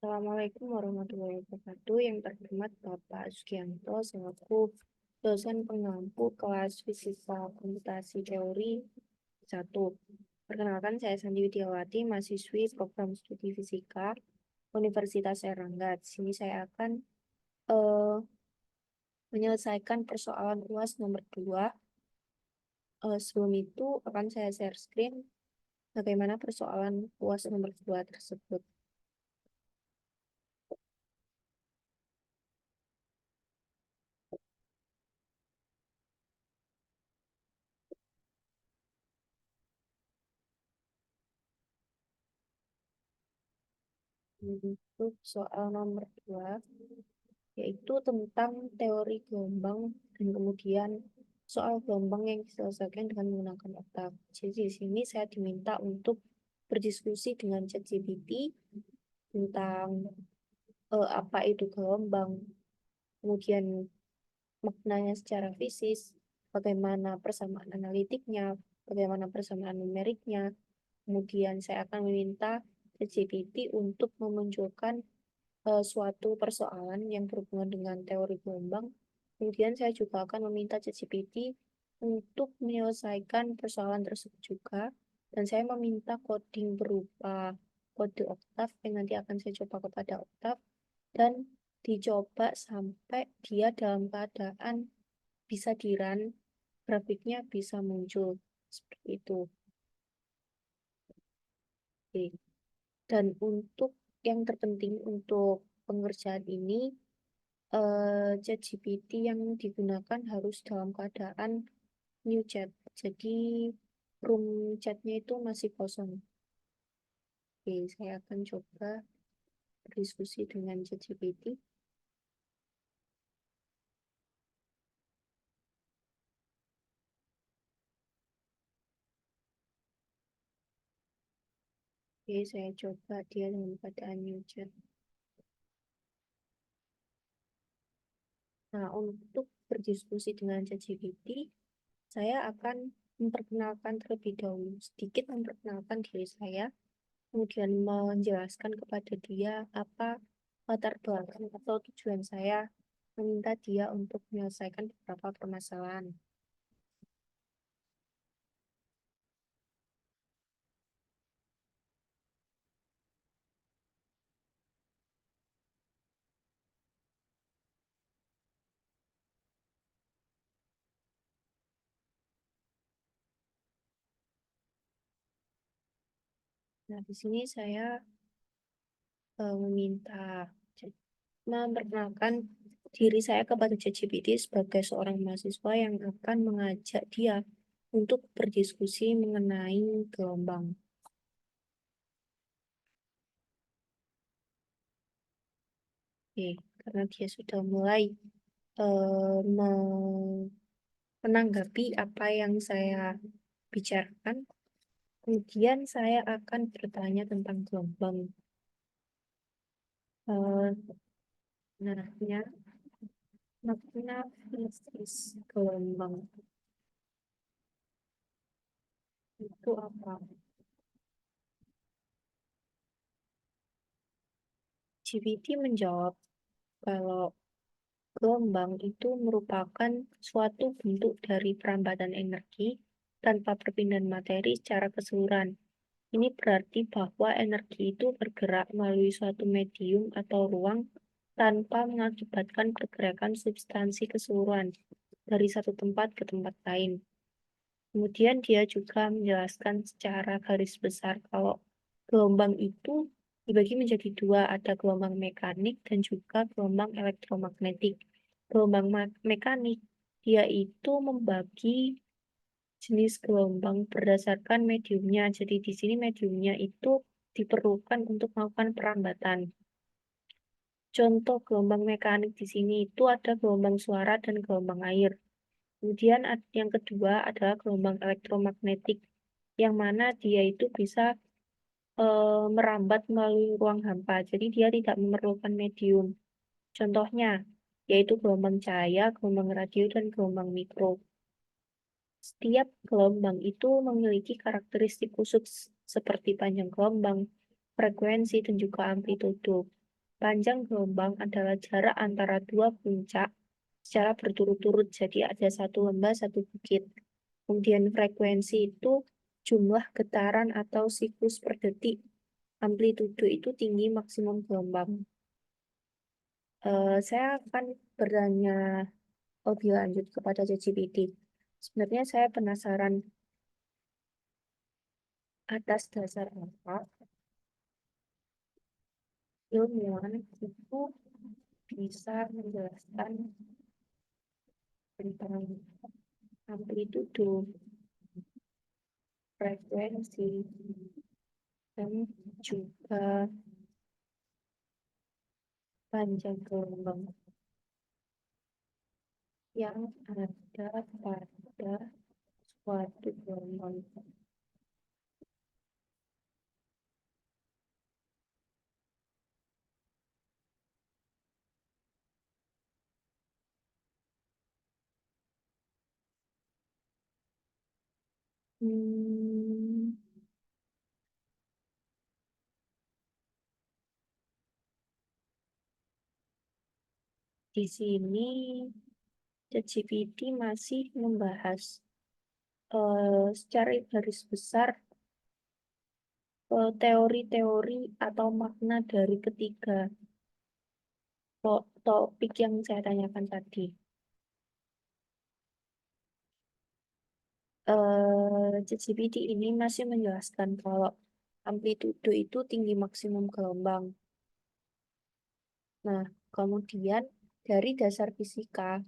Assalamualaikum warahmatullahi wabarakatuh. Yang terhormat Bapak Sugianto selaku dosen pengampu kelas Fisika Komputasi Teori 1. Perkenalkan, saya Sandi Widiawati, mahasiswi program studi Fisika Universitas Airlangga. Di sini saya akan eh, menyelesaikan persoalan UAS nomor 2. Sebelum itu akan saya share screen bagaimana persoalan UAS nomor 2 tersebut. Untuk soal nomor 2, yaitu tentang teori gelombang dan kemudian soal gelombang yang diselesaikan dengan menggunakan oktav. Jadi di sini saya diminta untuk berdiskusi dengan ChatGPT tentang apa itu gelombang, kemudian maknanya secara fisis, bagaimana persamaan analitiknya, bagaimana persamaan numeriknya. Kemudian saya akan meminta ChatGPT untuk memunculkan suatu persoalan yang berhubungan dengan teori gelombang. Kemudian saya juga akan meminta ChatGPT untuk menyelesaikan persoalan tersebut juga. Dan saya meminta coding berupa kode oktav yang nanti akan saya coba kepada oktav. Dan dicoba sampai dia dalam keadaan bisa di-run, grafiknya bisa muncul. Seperti itu. Oke. Dan untuk yang terpenting untuk pengerjaan ini, ChatGPT yang digunakan harus dalam keadaan new chat. Jadi room chatnya itu masih kosong. Oke, saya akan coba berdiskusi dengan ChatGPT. Oke, saya coba dia dalam keadaan new chat. Nah, untuk berdiskusi dengan ChatGPT, saya akan memperkenalkan terlebih dahulu, sedikit memperkenalkan diri saya, kemudian menjelaskan kepada dia apa latar belakang atau tujuan saya meminta dia untuk menyelesaikan beberapa permasalahan. Nah, di sini saya meminta memperkenalkan diri saya kepada ChatGPT sebagai seorang mahasiswa yang akan mengajak dia untuk berdiskusi mengenai gelombang. Oke, karena dia sudah mulai menanggapi apa yang saya bicarakan, kemudian saya akan bertanya tentang gelombang. Eh, Sebenarnya makna fisis gelombang itu apa? GPT menjawab kalau gelombang itu merupakan suatu bentuk dari perambatan energi tanpa perpindahan materi secara keseluruhan. Ini berarti bahwa energi itu bergerak melalui suatu medium atau ruang tanpa mengakibatkan pergerakan substansi keseluruhan dari satu tempat ke tempat lain. Kemudian dia juga menjelaskan secara garis besar kalau gelombang itu dibagi menjadi dua, ada gelombang mekanik dan juga gelombang elektromagnetik. Gelombang mekanik, dia itu membagi jenis gelombang berdasarkan mediumnya. Jadi di sini mediumnya itu diperlukan untuk melakukan perambatan. Contoh gelombang mekanik di sini itu ada gelombang suara dan gelombang air. Kemudian yang kedua adalah gelombang elektromagnetik, yang mana dia itu bisa merambat melalui ruang hampa. Jadi dia tidak memerlukan medium. Contohnya yaitu gelombang cahaya, gelombang radio, dan gelombang mikro. Setiap gelombang itu memiliki karakteristik khusus seperti panjang gelombang, frekuensi, dan juga amplitudo. Panjang gelombang adalah jarak antara dua puncak secara berturut-turut, jadi ada satu lembah, satu bukit. Kemudian frekuensi itu jumlah getaran atau siklus per detik. Amplitudo itu tinggi maksimum gelombang. Saya akan bertanya lebih lanjut kepada ChatGPT. Sebenarnya saya penasaran atas dasar apa ilmuwan itu bisa menjelaskan tentang amplitudo, frekuensi, dan juga panjang gelombang yang ada pada suatu gelombang. Hmm, di sini ChatGPT masih membahas secara garis besar teori-teori atau makna dari ketiga topik yang saya tanyakan tadi. ChatGPT ini masih menjelaskan kalau amplitudo itu tinggi maksimum gelombang. Nah, kemudian dari dasar fisika,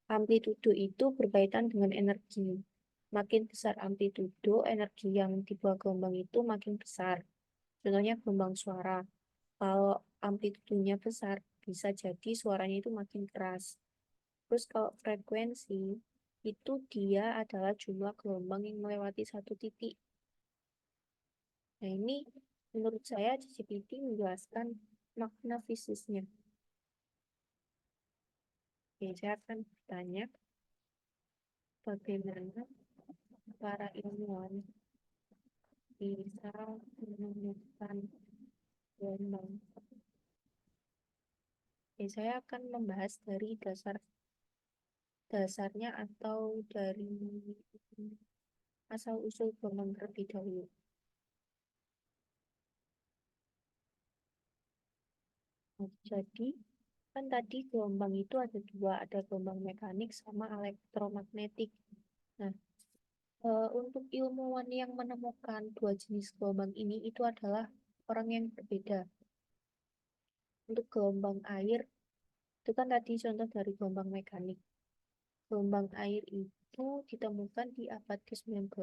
amplitudo itu berkaitan dengan energi. Makin besar amplitudo, energi yang dibawa gelombang itu makin besar. Contohnya gelombang suara. Kalau amplitudonya besar, bisa jadi suaranya itu makin keras. Terus kalau frekuensi, itu dia adalah jumlah gelombang yang melewati satu titik. Nah ini menurut saya ChatGPT menjelaskan makna fisiknya. Oke, saya akan bertanya bagaimana para ilmuwan bisa menemukan gelombang. Oke, saya akan membahas dari dasarnya atau dari asal usul gelombang terlebih dahulu. Nah, jadi kan tadi gelombang itu ada dua, ada gelombang mekanik sama elektromagnetik. Nah, untuk ilmuwan yang menemukan dua jenis gelombang ini itu adalah orang yang berbeda. Untuk gelombang air, itu kan tadi contoh dari gelombang mekanik. Gelombang air itu ditemukan di abad ke-19,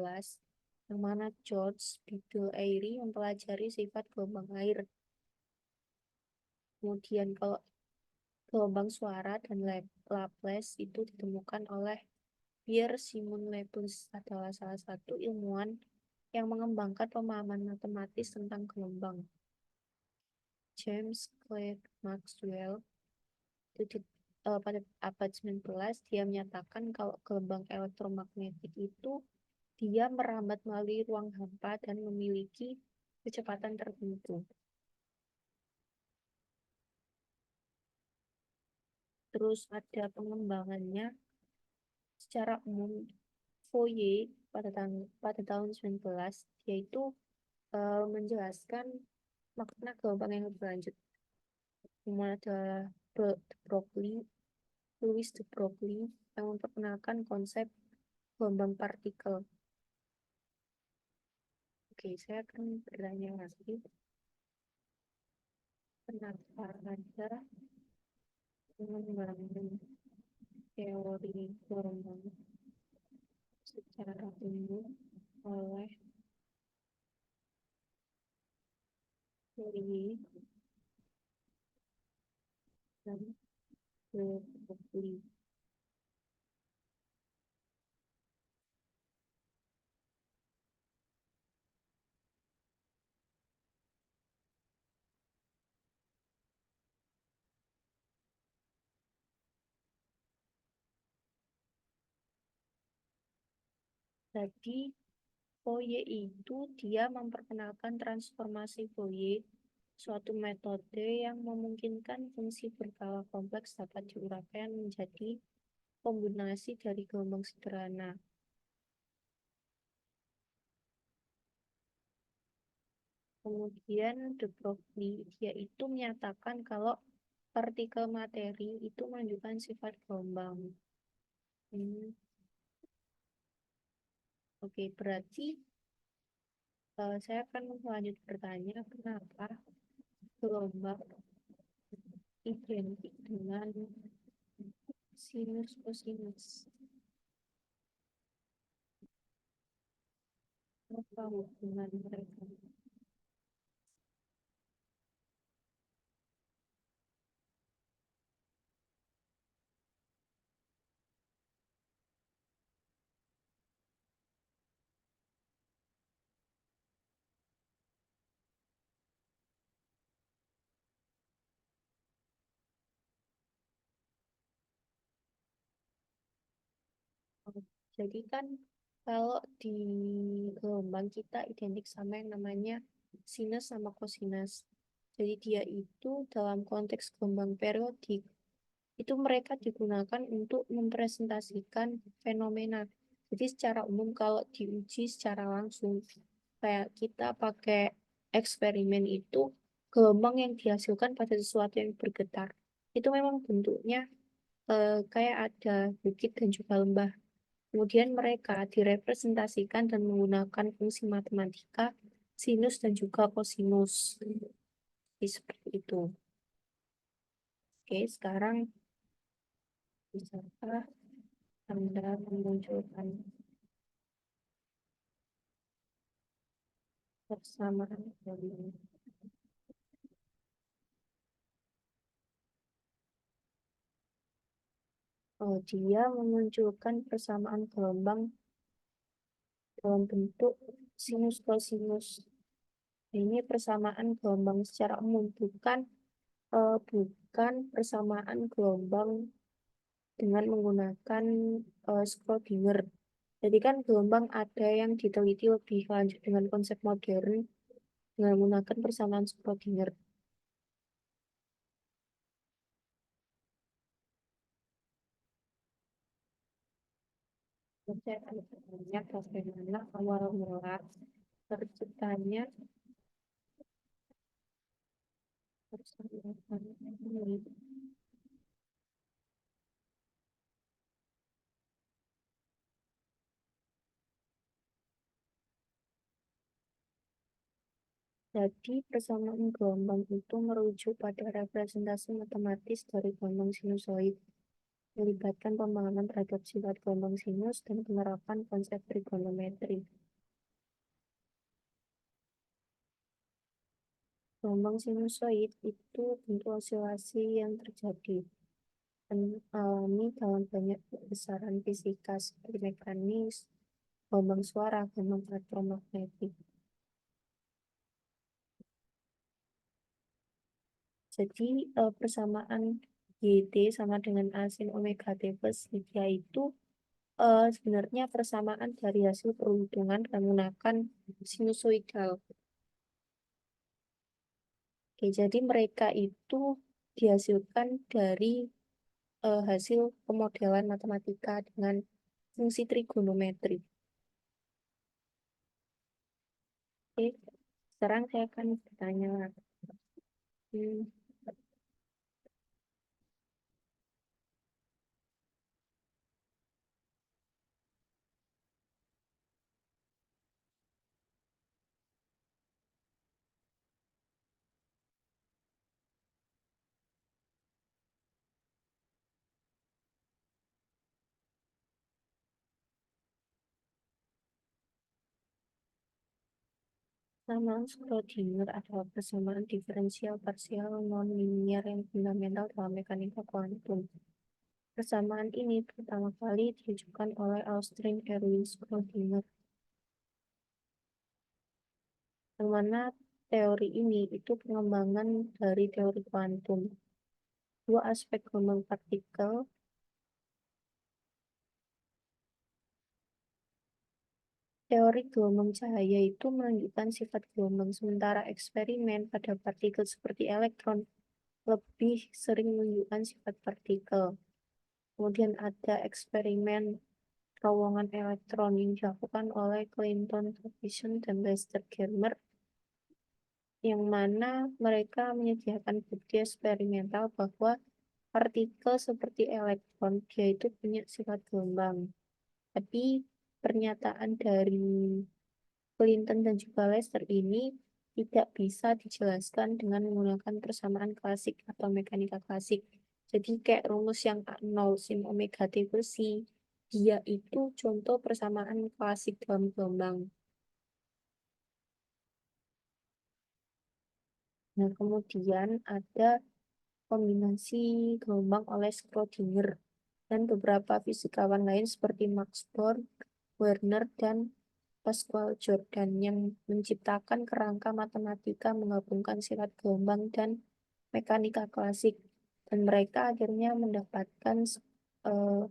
yang mana George Biddle Airy mempelajari sifat gelombang air. Kemudian kalau gelombang suara dan Laplace itu ditemukan oleh Pierre Simon Laplace adalah salah satu ilmuwan yang mengembangkan pemahaman matematis tentang gelombang. James Clerk Maxwell itu pada abad 19 dia menyatakan kalau gelombang elektromagnetik itu dia merambat melalui ruang hampa dan memiliki kecepatan tertentu. Terus ada pengembangannya secara umum Fourier pada tahun 19 yaitu menjelaskan makna gelombang yang lebih lanjut. Kemudian ada de Broglie, Louis de Broglie yang memperkenalkan konsep gelombang partikel. Oke, saya akan bertanya lagi, kenapa ada pengembangan teori gelombang secara umum oleh Fourier dan de Broglie. Jadi Fourier itu dia memperkenalkan transformasi Fourier suatu metode yang memungkinkan fungsi berkala kompleks dapat diuraikan menjadi kombinasi dari gelombang sederhana. Kemudian de Broglie, dia itu menyatakan kalau partikel materi itu menunjukkan sifat gelombang. Oke, berarti saya akan lanjut bertanya kenapa gelombang identik dengan sinus kosinus. Apa hubungan mereka? Jadi kan kalau di gelombang kita identik sama yang namanya sinus sama kosinus. Jadi dia itu dalam konteks gelombang periodik itu mereka digunakan untuk mempresentasikan fenomena. Jadi secara umum kalau diuji secara langsung kayak kita pakai eksperimen itu gelombang yang dihasilkan pada sesuatu yang bergetar itu memang bentuknya kayak ada bukit dan juga lembah. Kemudian mereka direpresentasikan dan menggunakan fungsi matematika sinus dan juga kosinus. Jadi seperti itu. Oke, sekarang bisakah Anda memunculkan persamaan gelombang? Oh, dia memunculkan persamaan gelombang dalam bentuk sinus kosinus. Ini persamaan gelombang secara umum, bukan persamaan gelombang dengan menggunakan Schrödinger. Jadi kan gelombang ada yang diteliti lebih lanjut dengan konsep modern dengan menggunakan persamaan Schrödinger. Saya akan bertanya bagaimana awal mula terciptanya persamaan ini. Jadi, persamaan gelombang itu merujuk pada representasi matematis dari gelombang sinusoid, melibatkan pemahaman terhadap sifat gelombang sinus dan penerapan konsep trigonometri. Gelombang sinusoid itu bentuk osilasi yang terjadi dan alami dalam banyak besaran fisika seperti mekanis, gelombang suara, gelombang elektromagnetik. Jadi persamaan YT sama dengan A sin omega T plus 3 itu sebenarnya persamaan dari hasil perhitungan menggunakan sinusoidal. Oke, jadi mereka itu dihasilkan dari hasil pemodelan matematika dengan fungsi trigonometri. Oke, sekarang saya akan bertanya lagi. Hmm, Persamaan Schrödinger adalah persamaan diferensial parsial non-linier yang fundamental dalam mekanika kuantum. Persamaan ini pertama kali diajukan oleh Austrian Erwin Schrödinger, yang mana teori ini itu pengembangan dari teori kuantum. Dua aspek gelombang partikel Teori gelombang cahaya itu menunjukkan sifat gelombang, sementara eksperimen pada partikel seperti elektron lebih sering menunjukkan sifat partikel. Kemudian ada eksperimen terowongan elektron yang dilakukan oleh Clinton Ferguson dan Lester Germer, yang mana mereka menyediakan bukti eksperimental bahwa partikel seperti elektron dia itu punya sifat gelombang. Tapi pernyataan dari Clinton dan juga Lester ini tidak bisa dijelaskan dengan menggunakan persamaan klasik atau mekanika klasik. Jadi kayak rumus yang A0 sin omega T versi, dia itu contoh persamaan klasik dalam gelombang. Nah, kemudian ada kombinasi gelombang oleh Schrödinger dan beberapa fisikawan lain seperti Max Born, Werner, dan Pascual Jordan yang menciptakan kerangka matematika menggabungkan sifat gelombang dan mekanika klasik. Dan mereka akhirnya mendapatkan eh,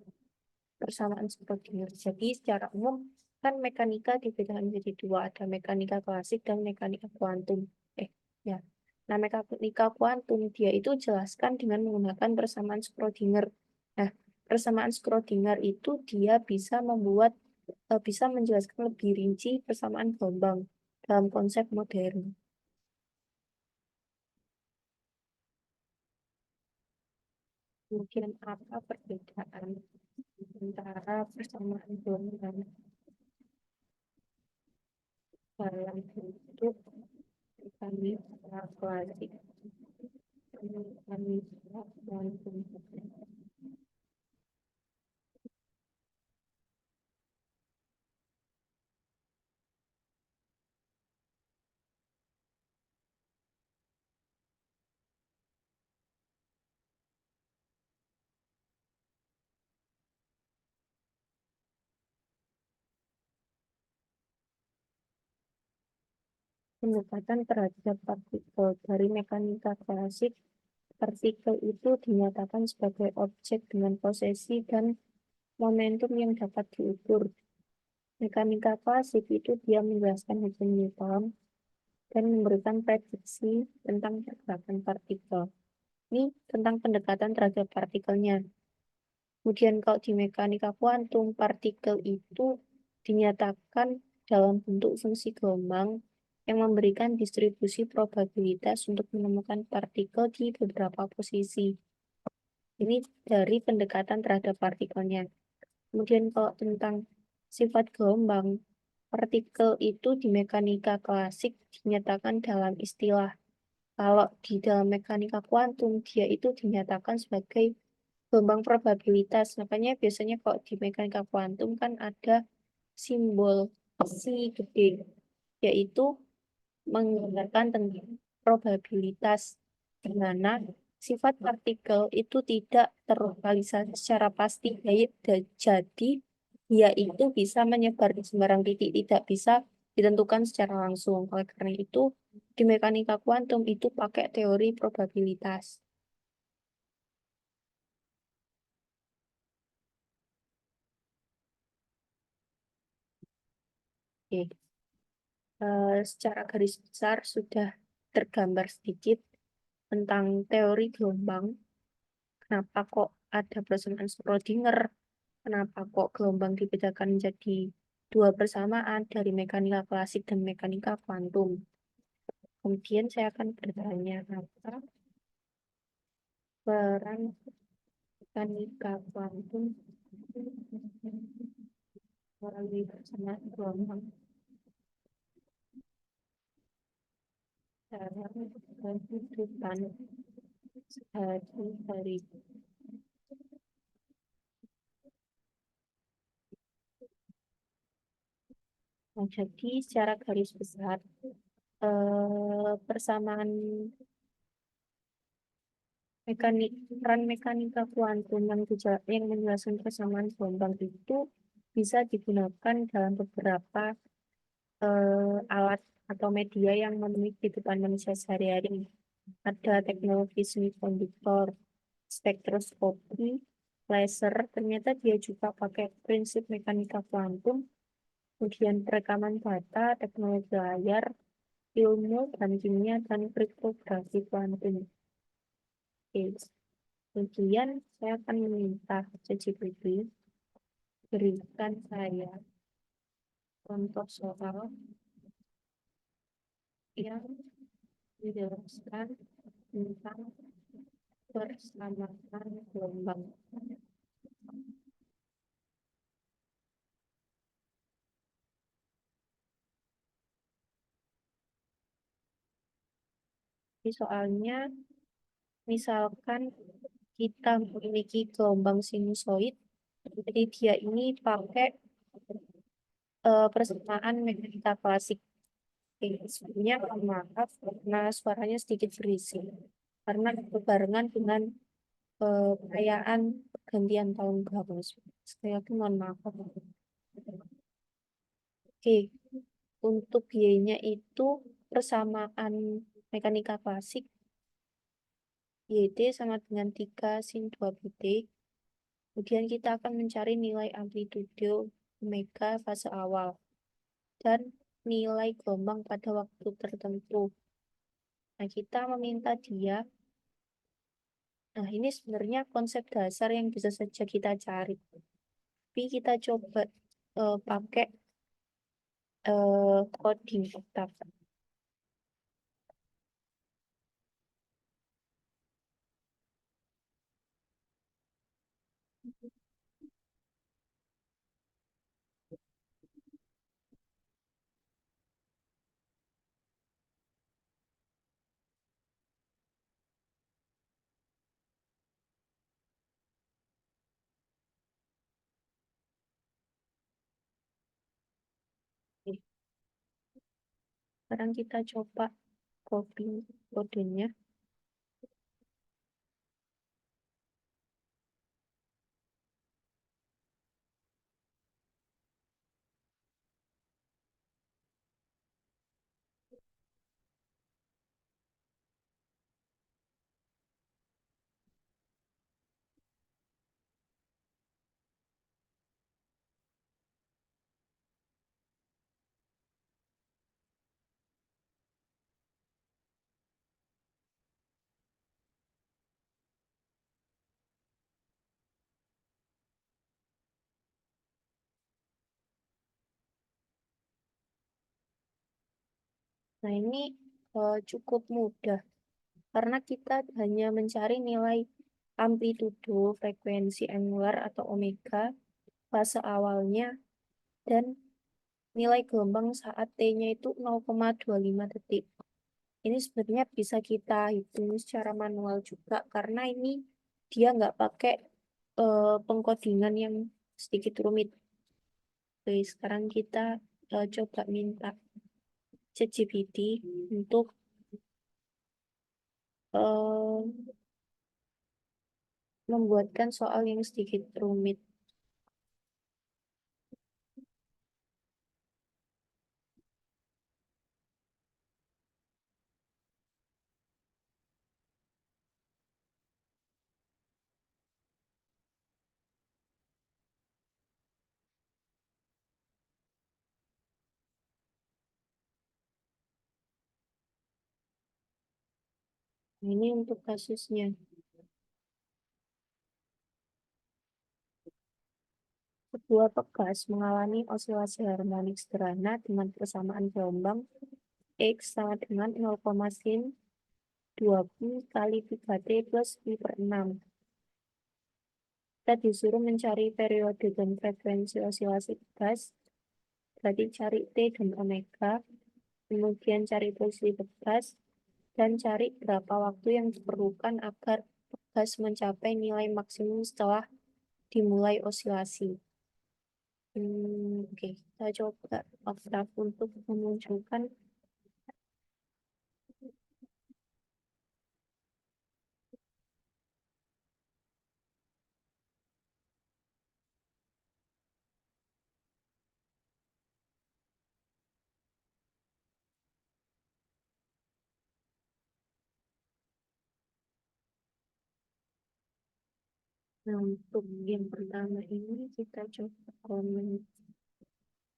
persamaan Schrödinger. Jadi secara umum kan mekanika dibedakan menjadi dua, ada mekanika klasik dan mekanika kuantum. Ya. Nah, mekanika kuantum dia itu jelaskan dengan menggunakan persamaan Schrödinger. Nah, persamaan Schrödinger itu dia bisa menjelaskan lebih rinci persamaan gelombang dalam konsep modern. Kemudian apa perbedaan antara persamaan gelombang dalam bentuk mekanika klasik dan mekanika kuantum? Pendekatan terhadap partikel dari mekanika klasik, partikel itu dinyatakan sebagai objek dengan posisi dan momentum yang dapat diukur. Mekanika klasik itu dia menjelaskan hukum Newton dan memberikan prediksi tentang pergerakan partikel. Ini tentang pendekatan terhadap partikelnya. Kemudian kalau di mekanika kuantum, partikel itu dinyatakan dalam bentuk fungsi gelombang yang memberikan distribusi probabilitas untuk menemukan partikel di beberapa posisi. Ini dari pendekatan terhadap partikelnya. Kemudian kalau tentang sifat gelombang, partikel itu di mekanika klasik dinyatakan dalam istilah. Kalau di dalam mekanika kuantum, dia itu dinyatakan sebagai gelombang probabilitas. Makanya biasanya kalau di mekanika kuantum kan ada simbol psi gede, yaitu menggambarkan tentang probabilitas, di mana sifat partikel itu tidak terlokalisasi secara pasti, jadi dia itu bisa menyebar di sembarang titik, tidak bisa ditentukan secara langsung. Oleh karena itu, di mekanika kuantum itu pakai teori probabilitas. Oke. Secara garis besar sudah tergambar sedikit tentang teori gelombang. Kenapa kok ada persamaan Schrödinger? Kenapa kok gelombang dibedakan menjadi dua persamaan dari mekanika klasik dan mekanika kuantum? Kemudian saya akan bertanya apa peran mekanika kuantum melalui persamaan gelombang dalam kehidupan sehari-hari. Nah, jadi secara garis besar, persamaan peran mekanika kuantum yang menjelaskan persamaan gelombang itu bisa digunakan dalam beberapa alat atau media yang memenuhi kehidupan manusia sehari-hari. Ada teknologi semikonduktor, spektroskopi, laser, ternyata dia juga pakai prinsip mekanika kuantum kemudian perekaman data, teknologi layar, ilmu dan kimia, dan kriptografi kuantum. Oke. Kemudian saya akan meminta ChatGPT berikan saya contoh soal yang menjelaskan tentang persamaan gelombang. Di soalnya, misalkan kita memiliki gelombang sinusoid, jadi dia ini pakai persamaan mekanika klasik. Oke, sebenarnya maaf karena suaranya sedikit berisik karena berbarengan dengan perayaan pergantian tahun baru. Sekali lagi mohon maaf. Oke, untuk biayanya itu persamaan mekanika klasik YT sama dengan 3 sin 2 BT. Kemudian kita akan mencari nilai amplitudo omega fase awal dan nilai gelombang pada waktu tertentu. Nah, kita meminta dia. Nah, ini sebenarnya konsep dasar yang bisa saja kita cari. Tapi kita coba pakai coding oktav. Oke, sekarang kita coba copy kodenya. Nah, ini cukup mudah karena kita hanya mencari nilai amplitudo, frekuensi angular atau omega, fase awalnya, dan nilai gelombang saat T-nya itu 0,25 detik. Ini sebenarnya bisa kita hitung secara manual juga karena ini dia nggak pakai pengkodingan yang sedikit rumit. Oke, sekarang kita coba minta ChatGPT untuk eh, membuatkan soal yang sedikit rumit. Nah, ini untuk kasusnya. Sebuah pegas mengalami osilasi harmonik sederhana dengan persamaan gelombang X sama dengan 0,sin 2 pi kali 3T plus pi per 6. Kita disuruh mencari periode dan frekuensi osilasi pegas, berarti cari T dan omega, kemudian cari posisi pegas, dan cari berapa waktu yang diperlukan agar pegas mencapai nilai maksimum setelah dimulai osilasi. Oke, kita coba oktav untuk memunculkan. Nah, untuk yang pertama ini kita coba komen.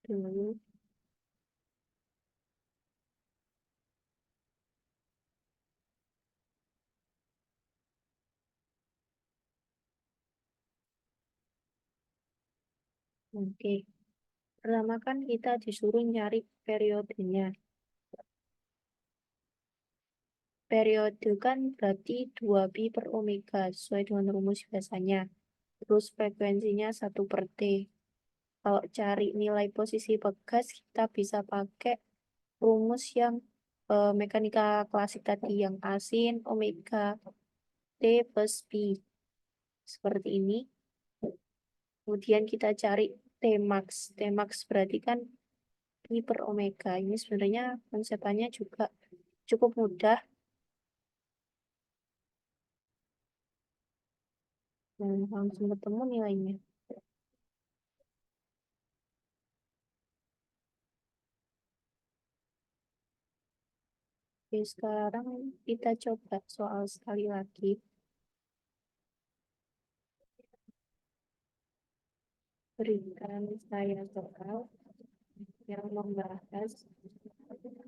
dulu. Oke, pertama kan kita disuruh nyari periodenya. Periode kan berarti 2pi per omega sesuai dengan rumus biasanya. Terus frekuensinya 1/T. Kalau cari nilai posisi pegas, kita bisa pakai rumus yang mekanika klasik tadi, yang asin omega T plus pi. Seperti ini. Kemudian kita cari T max. T max berarti kan pi per omega. Ini sebenarnya konsepnya juga cukup mudah. Langsung ketemu nilainya. Oke, sekarang kita coba soal sekali lagi. Berikan saya soal yang membahas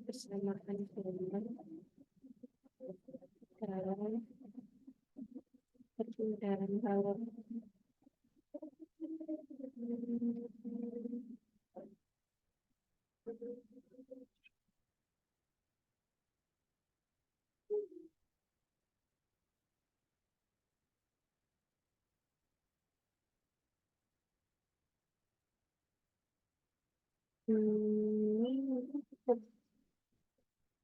persamaan volume dalam perpindahan balon. Ini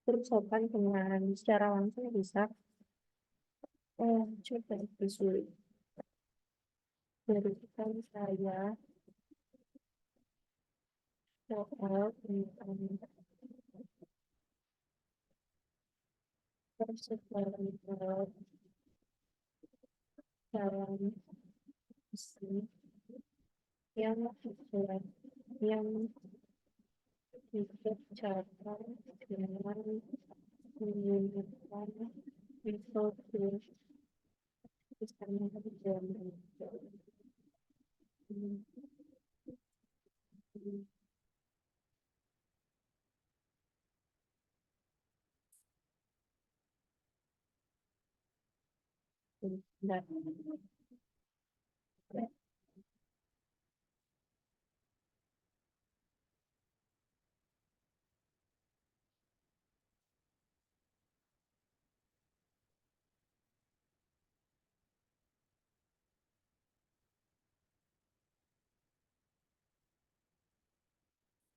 berusapan dengan secara langsung bisa. Coba disulit. Berikan saya soal tentang persebaran dalam isi yang dibuat yang dikerjakan dengan menggunakan metode misalnya jaman. Nah,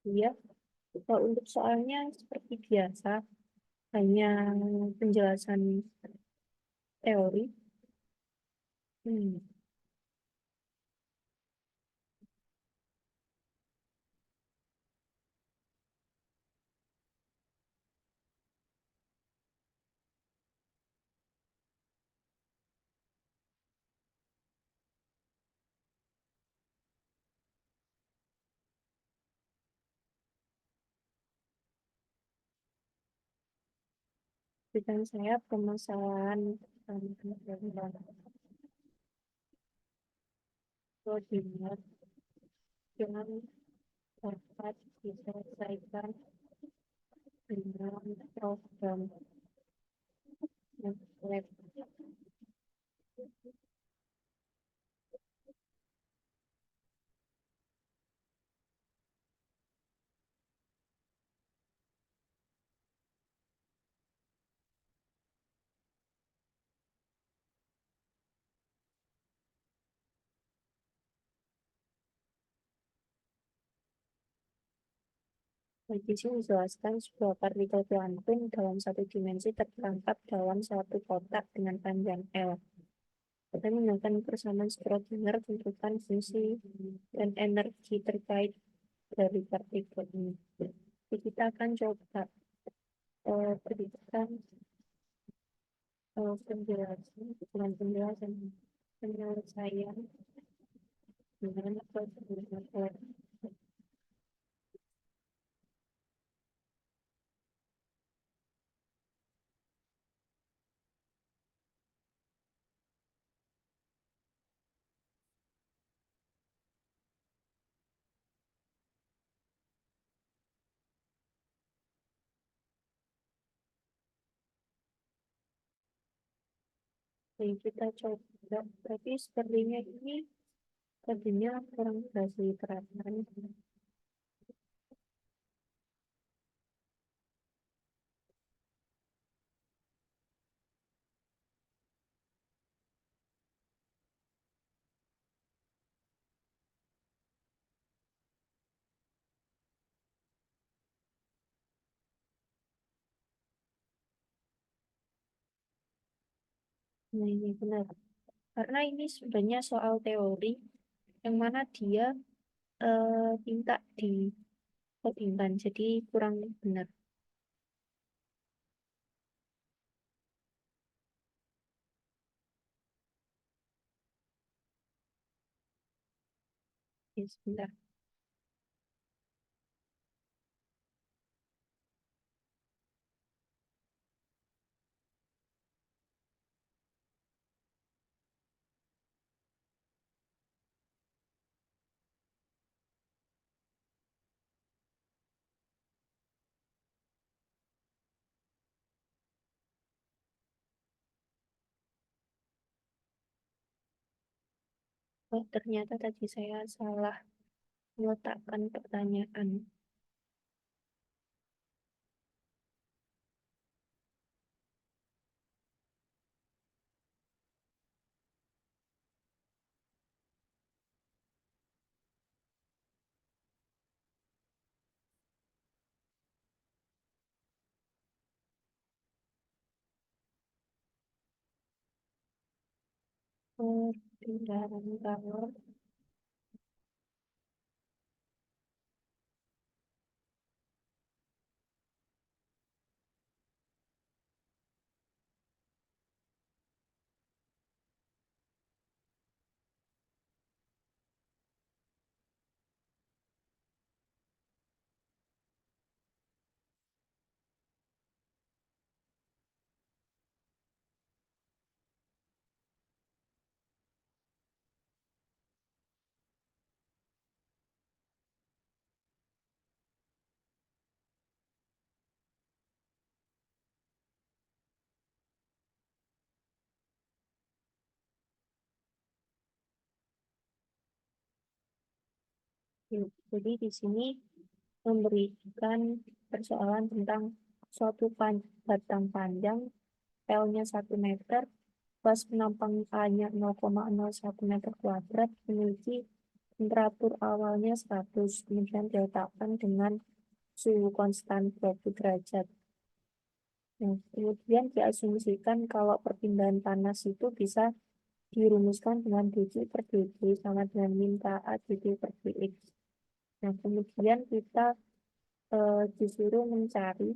ya, kalau untuk soalnya seperti biasa, hanya penjelasan teori. Hmm. Berikan saya permasalahan koordinat dengan dapat diselesaikan dengan program web. Di sini dijelaskan sebuah partikel kuantum dalam satu dimensi terperangkap dalam satu kotak dengan panjang L. Kita menggunakan persamaan Schrödinger, tentukan fungsi dan energi terkait dari partikel ini. Jadi kita akan coba berikan penjelasan dengan penjelasan penyelesaian dengan prosedur. Oke, kita coba. Tapi sepertinya ini tadinya kurang berhasil diterapkan. Nah, ini benar. Karena ini sebenarnya soal teori yang mana dia minta di codingkan, jadi kurang benar. Ya, sebentar. Oh, ternyata tadi saya salah meletakkan pertanyaan. Perpindahan kalor Jadi di sini memberikan persoalan tentang suatu batang panjang L-nya 1 meter, luas penampang A-nya 0,01 meter kuadrat, memiliki temperatur awalnya 100, kemudian diletakkan dengan suhu konstan 20 derajat. Nah, kemudian diasumsikan kalau perpindahan panas itu bisa dirumuskan dengan dG per dT sama dengan min KA dT per dx. Nah, kemudian kita disuruh mencari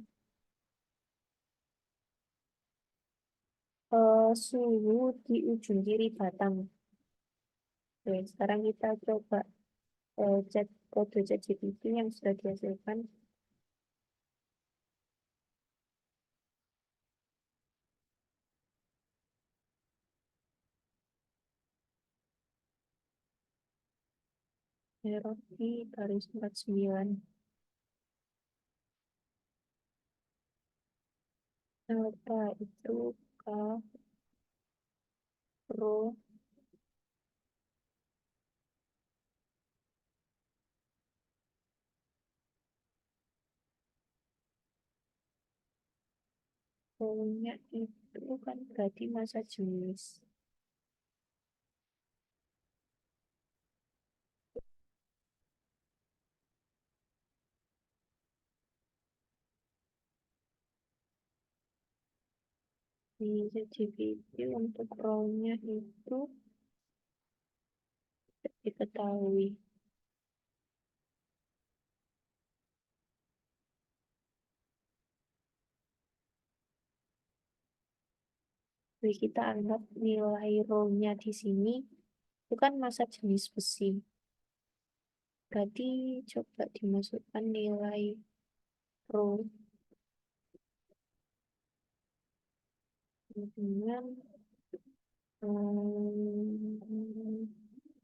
suhu di ujung kiri batang. Oke, sekarang kita coba cek kode ChatGPT yang sudah dihasilkan. Error di garis 49. Alpha itu K Rho Rho-nya itu kan berarti massa jenis. Di ChatGPT untuk Rho-nya itu diketahui. Jadi kita anggap nilai Rho-nya di sini itu kan massa jenis besi. Berarti coba dimasukkan nilai Rho dengan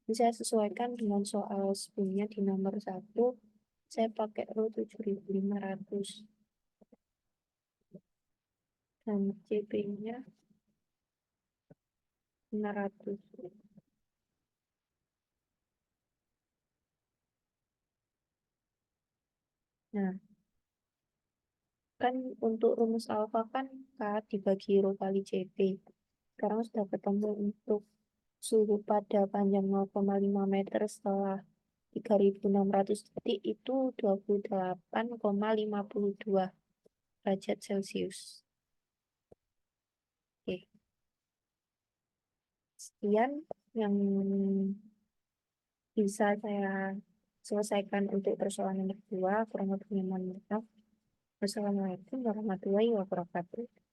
saya sesuaikan dengan soal sebelumnya di nomor 1. Saya pakai Rho 7500 dan CP-nya 500. Nah, kan untuk rumus alfa kan K dibagi rho kali CP. Sekarang sudah ketemu untuk suhu pada panjang 0,5 meter setelah 3.600 detik itu 28,52 derajat Celcius. Oke, sekian yang bisa saya selesaikan untuk persoalan yang kedua. Kurang lebihnya mohon maaf. Wassalamualaikum warahmatullahi wabarakatuh.